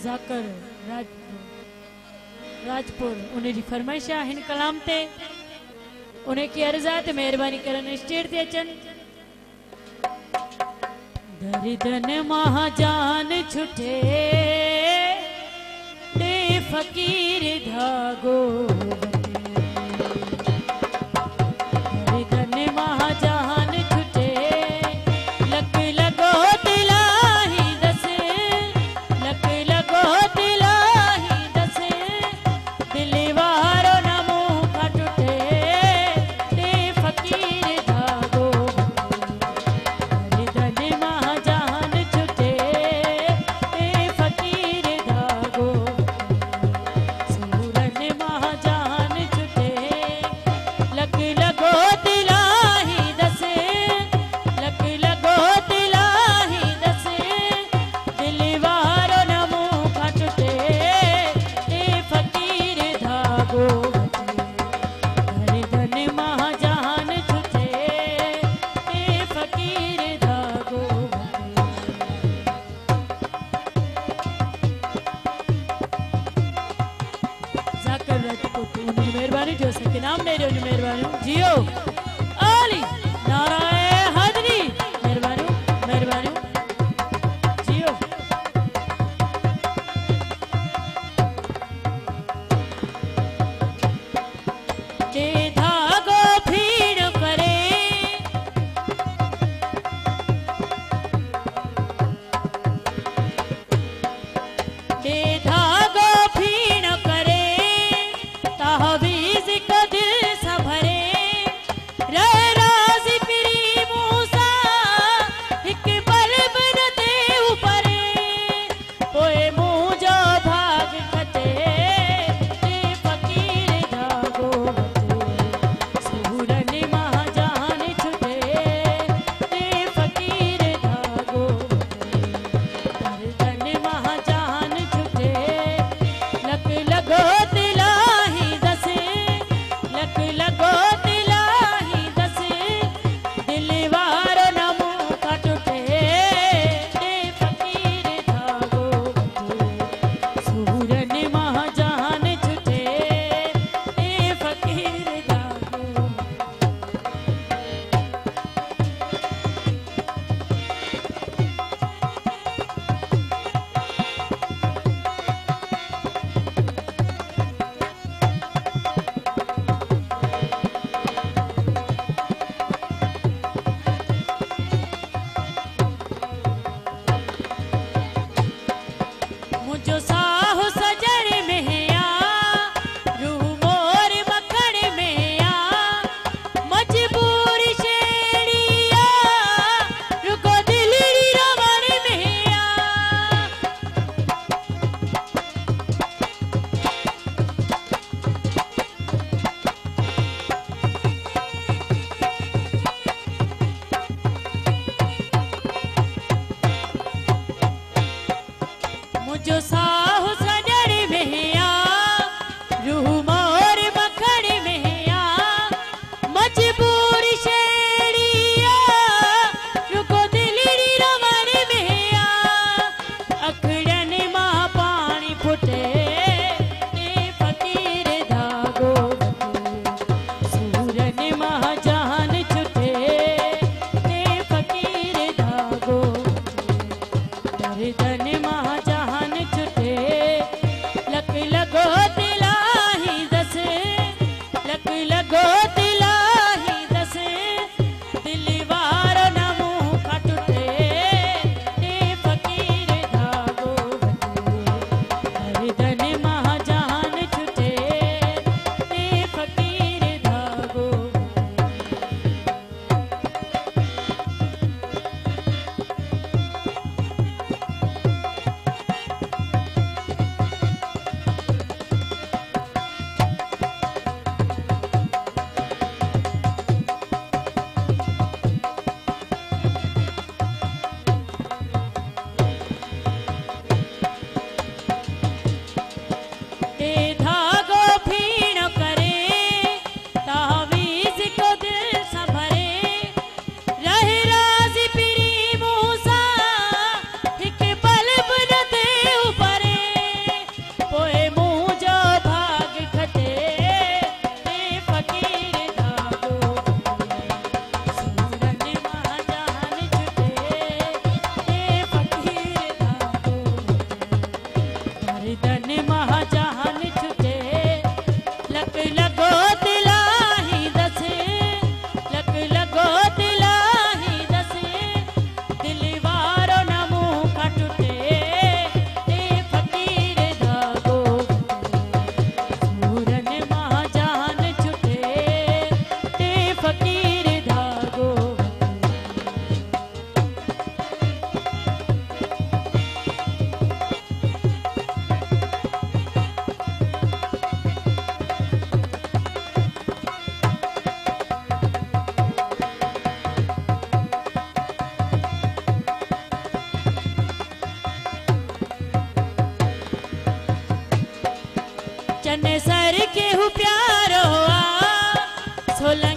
जाकर राजपुर उन्हें जी फरमाइश है हिन कलाम ते उन्हें की अर्जा ते मेहरबानी करन स्टेज ते अचन। दर्दन महाजान छुटे दे फकीर धागो दर्दन महाजान छुटे लक लगो दिलाही दसे लक लगो दिलाही दसे दिलवारो न मुंह का टूटे दे फकीर धागो दर्दन महाजान छुटे दे फकीर धागो सूरन महाजान छुटे लक लगो दिलाही दसे लक लगो दिलाही दसे दिलवारो न मुंह का टूटे दे फकीर धागो दर्दन महाजान छुटे दे फकीर धागो जाकर राजपूत उनकी मेहरबानी जो सके नाम ले रहे मेहरबानी जियो आली नारायण हाजरी मेहरबानी मेहरबानी जियो दे धागो भीड़ करे दे धागो भीड़ करे तहवीज को दिल सा भरे रह राज़ी पिरी मूसा हिक पल बन दे ऊपरे पोए मुंह जो भाग खटे दे फकीर धागो सूरन महाजान छुटे दे फकीर धागो दर्दन महाजान छुटे लक लगो दिलाही दसे लक लगो दिलाही दसे दिलवारो न मुंह का टूटे दे फकीर धागो सूरन महाजान छुटे दे फकीर धागो मुझो साहु सजर में आ रूह मोर मखण में आ मजबूरी शेड़िया रुको दिलड़ी रवण में आ मुझो साहु सजर में आ रूह मोर मखण में आ मजबूरी शेड़िया रुको दिलड़ी रवण में आ अखड़न मां पानी फुटे दे फकीर धागो सूरन महाजान छुटे दे फकीर धागो दर्दन महाजान छुटे लक लगो दिलाही दसे लक लगो दिलाही दसे दिलवारो न मुंह का टूटे दे फकीर धागो दर्दन महाजान छुटे दे फकीर धागो चन्ने सर के हु प्यारो आ सोलह